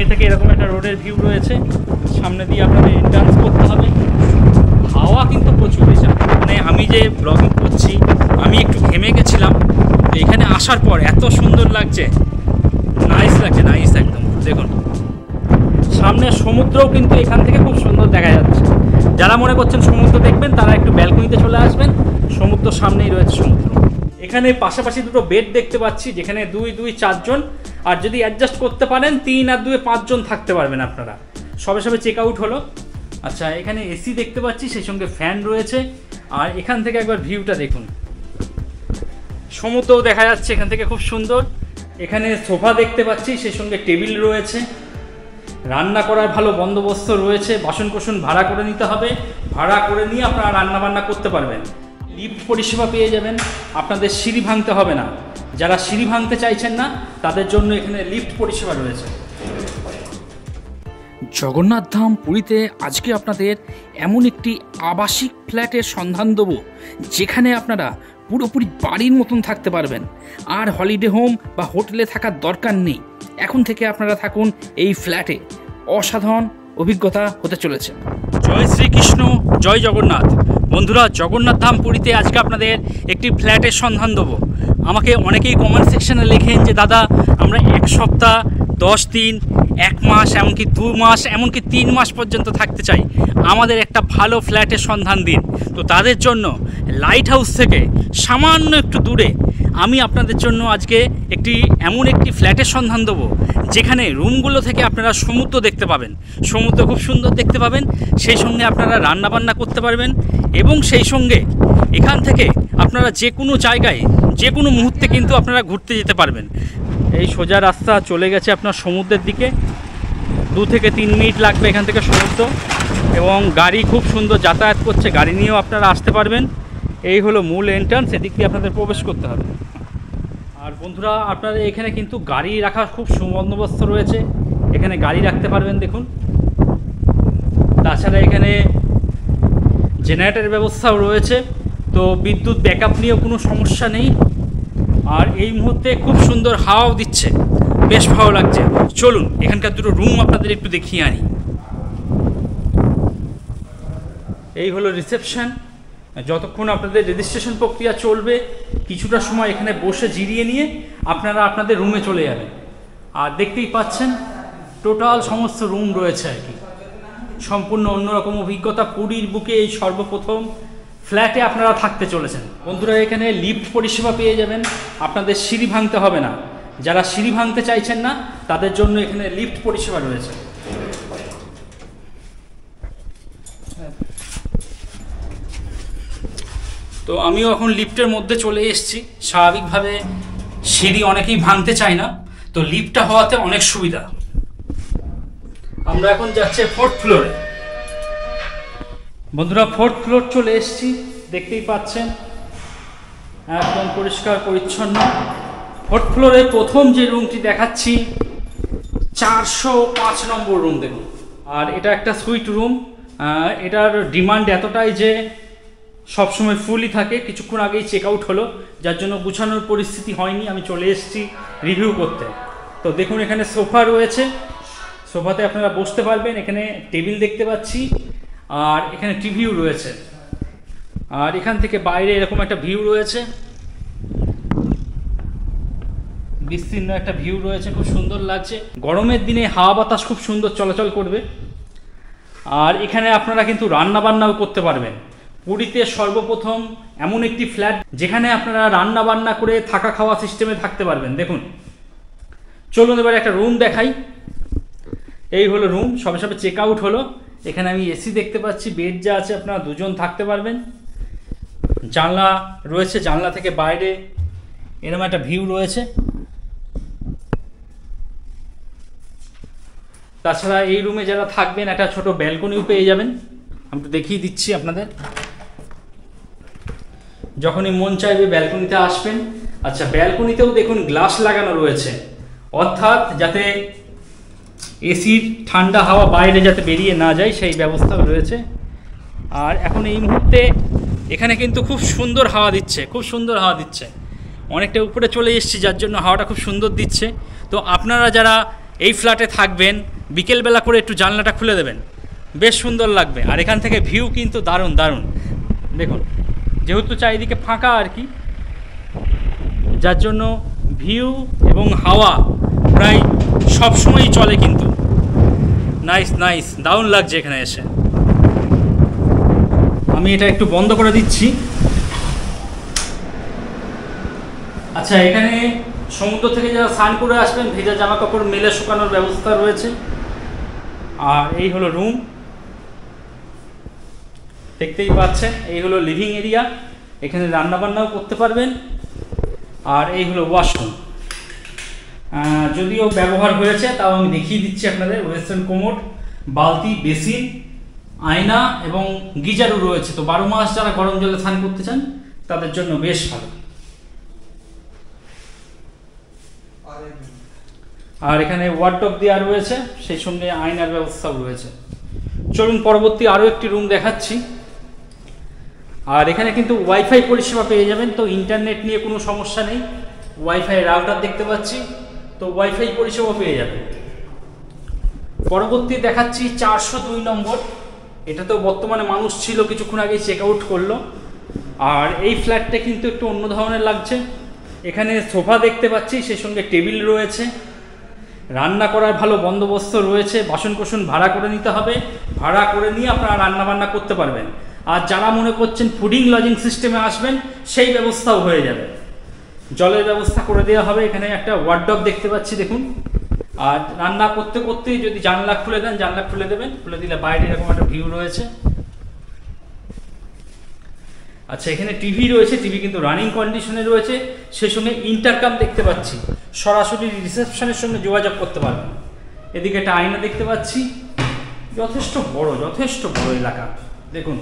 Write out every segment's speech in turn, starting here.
সামনে থেকে এরকম একটা রোডের ভিউ রয়েছে, সামনে দিয়ে আপনাদের এন্ট্রান্স করতে হবে। হাওয়া কিন্তু প্রচুর, মানে আমি যে ব্লগিং করছি আমি একটু ঘেমে গেছিলাম, এখানে আসার পর এত সুন্দর লাগছে, নাইস লাগছে, নাইস একদম। দেখুন সামনে সমুদ্রও কিন্তু এখান থেকে খুব সুন্দর দেখা যাচ্ছে। যারা মনে করছেন সমুদ্র দেখবেন তারা একটু ব্যালকনিতে চলে আসবেন, সমুদ্র সামনেই রয়েছে সমুদ্র। এখানে পাশাপাশি দুটো বেড দেখতে পাচ্ছি, যেখানে 2-4 জন, আর যদি অ্যাডজাস্ট করতে পারেন 3 আর 2 5 জন থাকতে পারবেন আপনারা। সবে সবে চেক আউট হলো। আচ্ছা, এখানে এসি দেখতে পাচ্ছি, সেই সঙ্গে ফ্যান রয়েছে। আর এখান থেকে একবার ভিউটা দেখুন, সমুদ্রও দেখা যাচ্ছে এখান থেকে খুব সুন্দর। এখানে সোফা দেখতে পাচ্ছি, সেই সঙ্গে টেবিল রয়েছে, রান্না করার ভালো বন্দোবস্ত রয়েছে। বাসনকোসন ভাড়া করে নিতে হবে, ভাড়া করে নিয়ে আপনারা রান্নাবান্না করতে পারবেন। লিফট পরিষেবা পেয়ে যাবেন, আপনাদের সিঁড়ি ভাঙতে হবে না। যারা সিঁড়ি ভাঙতে চাইছেন না তাদের জন্য এখানে লিফট পরিষেবা রয়েছে। জগন্নাথ ধাম পুরীতে আজকে আপনাদের এমন একটি আবাসিক ফ্ল্যাটের সন্ধান দেবো, যেখানে আপনারা পুরোপুরি বাড়ির মতন থাকতে পারবেন। আর হলিডে হোম বা হোটেলে থাকার দরকার নেই, এখন থেকে আপনারা থাকুন এই ফ্ল্যাটে। অসাধারণ অভিজ্ঞতা হতে চলেছে। জয় শ্রীকৃষ্ণ, জয় জগন্নাথ। বন্ধুরা, জগন্নাথ ধাম পুরীতে আজকে আপনাদের একটি ফ্ল্যাটের সন্ধান দেবো। আমাকে অনেকেই কমেন্ট সেকশনে লেখেন যে দাদা আমরা 1 সপ্তাহ, 10 দিন, 1 মাস, এমনকি 2 মাস, এমনকি 3 মাস পর্যন্ত থাকতে চাই, আমাদের একটা ভালো ফ্ল্যাটের সন্ধান দিন। তো তাদের জন্য লাইট হাউস থেকে সামান্য একটু দূরে আমি আপনাদের জন্য আজকে এমন একটি ফ্ল্যাটের সন্ধান দেবো, যেখানে রুমগুলো থেকে আপনারা সমুদ্র দেখতে পাবেন, সমুদ্র খুব সুন্দর দেখতে পাবেন। সেই সঙ্গে আপনারা রান্নাবান্না করতে পারবেন, এবং সেই সঙ্গে এখান থেকে আপনারা যে কোনো জায়গায় যে কোনো মুহূর্তে কিন্তু আপনারা ঘুরতে যেতে পারবেন। এই সোজা রাস্তা চলে গেছে আপনার সমুদ্রের দিকে, 2 থেকে 3 মিনিট লাগবে এখান থেকে সমুদ্র, এবং গাড়ি খুব সুন্দর যাতায়াত করছে, গাড়ি নিয়েও আপনারা আসতে পারবেন। এই হলো মূল এন্ট্রান্স, এদিক দিয়ে আপনাদের প্রবেশ করতে হবে। আর বন্ধুরা, আপনারা এখানে কিন্তু গাড়ি রাখার খুব সুবন্দোবস্ত রয়েছে, এখানে গাড়ি রাখতে পারবেন দেখুন। তাছাড়া এখানে জেনারেটরের ব্যবস্থাও রয়েছে, তো বিদ্যুৎ ব্যাকআপ নিয়েও কোনো সমস্যা নেই। আর এই মুহূর্তে খুব সুন্দর হাওয়াও দিচ্ছে, বেশ ভালো লাগছে। চলুন এখানকার দুটো রুম আপনাদের একটু দেখিয়ে আনি। এই হলো রিসেপশন। যতক্ষণ আপনাদের রেজিস্ট্রেশন প্রক্রিয়া চলবে, কিছুটা সময় এখানে বসে জিরিয়ে নিয়ে আপনারা আপনাদের রুমে চলে যাবেন। আর দেখতেই পাচ্ছেন টোটাল সমস্ত রুম রয়েছে আর কি, সম্পূর্ণ অন্যরকম অভিজ্ঞতা। পুরীর বুকে এই সর্বপ্রথম ফ্ল্যাটে আপনারা থাকতে চলেছেন। বন্ধুরা, এখানে লিফট পরিষেবা পেয়ে যাবেন, আপনাদের সিঁড়ি ভাঙতে হবে না। যারা সিঁড়ি ভাঙতে চাইছেন না তাদের জন্য এখানে লিফট পরিষেবা রয়েছে। তো আমিও এখন লিফটের মধ্যে চলে এসেছি। স্বাভাবিকভাবে সিঁড়ি অনেকেই ভাঙতে চায় না, তো লিফটটা হওয়াতে অনেক সুবিধা। আমরা এখন যাচ্ছি 4th ফ্লোরে। বন্ধুরা, 4th ফ্লোর চলে এসেছি, দেখতেই পাচ্ছেন একদম পরিষ্কার পরিচ্ছন্ন। 4th ফ্লোরে প্রথম যে রুমটি দেখাচ্ছি 405 নম্বর রুম দেখুন। আর এটা একটা সুইট রুম, এটার ডিমান্ড এতটাই যে সবসময় ফুলই থাকে। কিছুক্ষণ আগেই চেক আউট হলো, যার জন্য গুছানোর পরিস্থিতি হয়নি, আমি চলে এসেছি রিভিউ করতে। তো দেখুন এখানে সোফা রয়েছে, সোফাতে আপনারা বসতে পারবেন। এখানে টেবিল দেখতে পাচ্ছি, আর এখানে টিভিও রয়েছে। আর এখান থেকে বাইরে এরকম একটা ভিউ রয়েছে, বিস্তীর্ণ একটা ভিউ রয়েছে, খুব সুন্দর লাগছে। গরমের দিনে হাওয়া বাতাস খুব সুন্দর চলাচল করবে। আর এখানে আপনারা কিন্তু রান্নাবান্নাও করতে পারবেন। পুরীতে সর্বপ্রথম এমন একটি ফ্ল্যাট যেখানে আপনারা রান্না বান্না করে থাকা খাওয়া সিস্টেমে থাকতে পারবেন। দেখুন, চলুন এবার একটা রুম দেখাই। এই হলো রুম, সবে সবে চেক আউট হলো। এখানে আমি এসি দেখতে পাচ্ছি, বেড যা আছে আপনারা 2 জন থাকতে পারবেন। জানলা রয়েছে, জানলা থেকে বাইরে এরকম একটা ভিউ রয়েছে। তাছাড়া এই রুমে যারা থাকবেন একটা ছোট ব্যালকনিও পেয়ে যাবেন, আমি তো দেখিয়ে দিচ্ছি আপনাদের। যখনই মন চাইবে ব্যালকনিতে আসবেন। আচ্ছা, ব্যালকনিতেও দেখুন গ্লাস লাগানো রয়েছে, অর্থাৎ যাতে এসির ঠান্ডা হাওয়া বাইরে যাতে বেরিয়ে না যায় সেই ব্যবস্থা রয়েছে। আর এখন এই মুহূর্তে এখানে কিন্তু খুব সুন্দর হাওয়া দিচ্ছে, খুব সুন্দর হাওয়া দিচ্ছে। অনেকটা উপরে চলে এসেছি, যার জন্য হাওয়াটা খুব সুন্দর দিচ্ছে। তো আপনারা যারা এই ফ্ল্যাটে থাকবেন, বিকেলবেলা করে একটু জানলাটা খুলে দেবেন, বেশ সুন্দর লাগবে। আর এখান থেকে ভিউ কিন্তু দারুণ দারুণ। দেখুন, যেহেতু চারিদিকে ফাঁকা আর কি, যার জন্য ভিউ এবং হাওয়া প্রায় সবসময়ই চলে কিন্তু। নাইস নাইস, দারুণ লাগছে এখানে এসে। আমি এটা একটু বন্ধ করে দিচ্ছি। আচ্ছা, এখানে সমুদ্র থেকে যারা স্নান করে আসবেন ভেজা জামা কাপড় মেলে শুকানোর ব্যবস্থা রয়েছে। আর এই হলো রুম, দেখতেই পাচ্ছেন। এই হলো লিভিং এরিয়া, এখানে রান্নাবান্নাও করতে পারবেন। আর এই হলো ওয়াশরুম, যদিও ব্যবহার হয়েছে তাও আমি দেখিয়ে দিচ্ছি আপনাদের। ওয়েস্টার্ন কোমোড, বালতি, বেসিন, আয়না এবং গিজারও রয়েছে। তো 12 মাস যারা গরম জলে স্নান করতে চান তাদের জন্য বেশ ভালো। আর এখানে ওয়ার্ডরোব দেওয়া রয়েছে, সেই সঙ্গে আয়নার ব্যবস্থাও রয়েছে। চলুন পরবর্তী আরও একটি রুম দেখাচ্ছি। আর এখানে কিন্তু ওয়াইফাই পরিষেবা পেয়ে যাবেন, তো ইন্টারনেট নিয়ে কোনো সমস্যা নেই। ওয়াইফাই রাউটার দেখতে পাচ্ছি, তো ওয়াইফাই পরিষেবা পেয়ে যাবেন। পরবর্তী দেখাচ্ছি 402 নম্বর। এটা তো বর্তমানে মানুষ ছিল, কিছুক্ষণ আগে চেক আউট করলো। আর এই ফ্ল্যাটটা কিন্তু একটু অন্য ধরনের লাগছে। এখানে সোফা দেখতে পাচ্ছি, সেই সঙ্গে টেবিল রয়েছে, রান্না করার ভালো বন্দোবস্ত রয়েছে। বাসনকোসন ভাড়া করে নিতে হবে, ভাড়া করে নিয়ে আপনারা রান্নাবান্না করতে পারবেন। আর যারা মনে করছেন ফুডিং লজিং সিস্টেমে আসবেন, সেই ব্যবস্থাও হয়ে যাবে, জলের ব্যবস্থা করে দেওয়া হবে। এখানে একটা ওয়ার্ডরোব দেখতে পাচ্ছি, দেখুন। আর রান্না করতে করতেই যদি জানলা খুলে দেন, জানলা খুলে দেবেন, খুলে দিলে বাইরে এরকম একটা ভিউ রয়েছে। আচ্ছা, এখানে টিভি রয়েছে, টিভি কিন্তু রানিং কন্ডিশনে রয়েছে। সেই সঙ্গে ইন্টারকাম দেখতে পাচ্ছি, সরাসরি রিসেপশনের সঙ্গে যোগাযোগ করতে পারবেন। এদিকে একটা আয়না দেখতে পাচ্ছি, যথেষ্ট বড় এলাকা, দেখুন।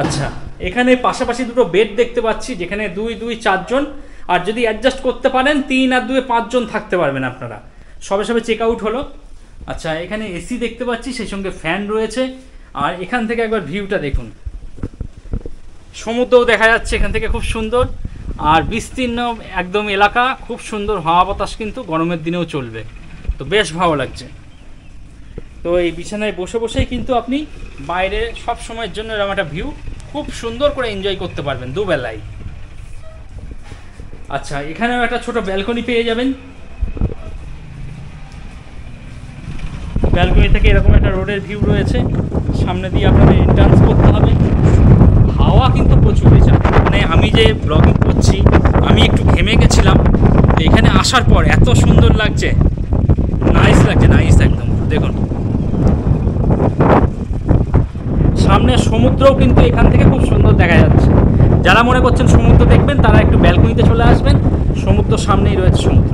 আচ্ছা, এখানে পাশাপাশি দুটো বেড দেখতে পাচ্ছি, যেখানে 2 4 জন, আর যদি অ্যাডজাস্ট করতে পারেন 3 আর 2 5 জন থাকতে পারবেন আপনারা। সবে চেক আউট হলো। আচ্ছা, এখানে এসি দেখতে পাচ্ছি, সেই সঙ্গে ফ্যান রয়েছে। আর এখান থেকে একবার ভিউটা দেখুন, সমুদ্রও দেখা যাচ্ছে এখান থেকে, খুব সুন্দর। আর বিস্তীর্ণ একদম এলাকা, খুব সুন্দর হাওয়া বাতাস কিন্তু গরমের দিনেও চলবে, তো বেশ ভালো লাগছে। তো এই বিছানায় বসে বসেই কিন্তু আপনি বাইরে সব সময়ের জন্য এরকম একটা ভিউ খুব সুন্দর করে এনজয় করতে পারবেন দুবেলায়। আচ্ছা, এখানেও একটা ছোট ব্যালকনি পেয়ে যাবেন। ব্যালকনি থেকে এরকম একটা রোডের ভিউ রয়েছে, সামনে দিয়ে আপনাদের এন্ট্রান্স করতে হবে। হাওয়া কিন্তু প্রচুর হয়েছে, মানে আমি যে ব্লগিং করছি আমি একটু ঘেমে গেছিলাম, এখানে আসার পর এত সুন্দর লাগছে, নাইস লাগছে, নাইস একদম। দেখুন, সামনে সমুদ্রও কিন্তু এখান থেকে খুব সুন্দর দেখা যাচ্ছে। যারা মনে করছেন সমুদ্র দেখবেন তারা একটু ব্যালকনিতে চলে আসবেন, সমুদ্র সামনেই রয়েছে সমুদ্র।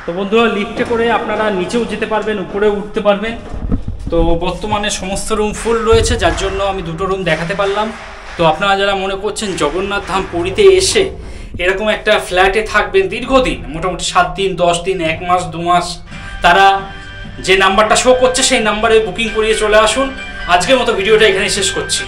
তো বন্ধুরা, লিফটে করে আপনারা নিচেও যেতে পারবেন, উপরেও উঠতে পারবেন। তো বর্তমানে সমস্ত রুম ফুল রয়েছে, যার জন্য আমি 2টো রুম দেখাতে পারলাম। তো আপনারা যারা মনে করছেন জগন্নাথ ধাম পুরীতে এসে এরকম একটা ফ্ল্যাটে থাকবেন দীর্ঘদিন, মোটামুটি 7 দিন, 10 দিন, 1 মাস, 2 মাস, তারা যে নাম্বারটা শো করছে সেই নাম্বারে বুকিং করিয়ে চলে আসুন। আজকের মতো ভিডিওটা এখানেই শেষ করছি।